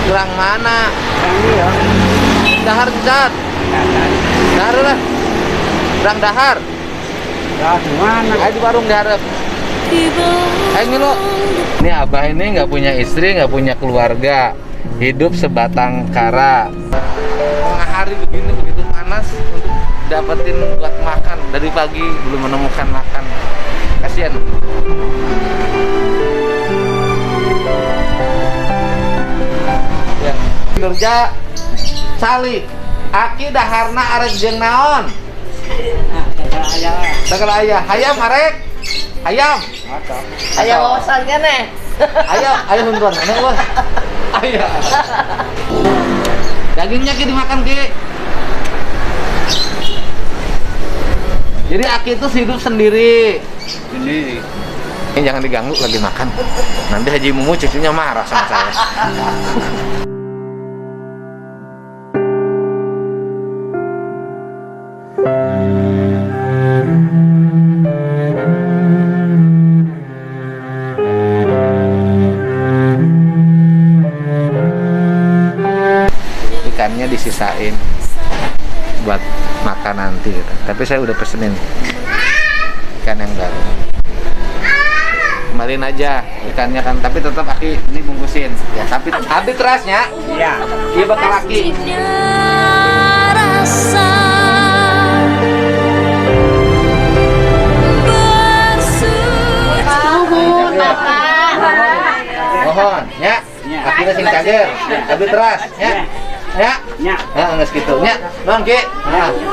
Gerang mana? Ini ya. Dahar cat. Dahar lah. Gerang dahar. Ya gimana? Ayo di warung diharap. Ayo Milo. Ini abah ini nggak punya istri, nggak punya keluarga, hidup sebatang kara. Tengah hari begini begitu panas untuk dapetin buat makan, dari pagi belum menemukan makan. Kasihan. Ya. Kerja Sali, aki daharna arek jeung naon? Segala ayah, hayam arek, hayam, Ayah wawasan kan ayah huntuan, aneh bos, ayah. Dagingnya ki dimakan ki. Jadi aki itu hidup sendiri. Sendiri. Ini jangan diganggu lagi makan. Nanti Haji Mumu cucunya marah sama saya. Ikannya disisain buat makan nanti gitu. Tapi saya udah pesenin ikan yang baru. Kemarin aja ikannya kan, tapi tetap aki ini bungkusin ya, tapi habis kerasnya Iya. dia bakal laki. Mohon ya, akhirnya sing cager, habis teras ya. Ya, Ya. nggak segitu, ya, non ki. Nah.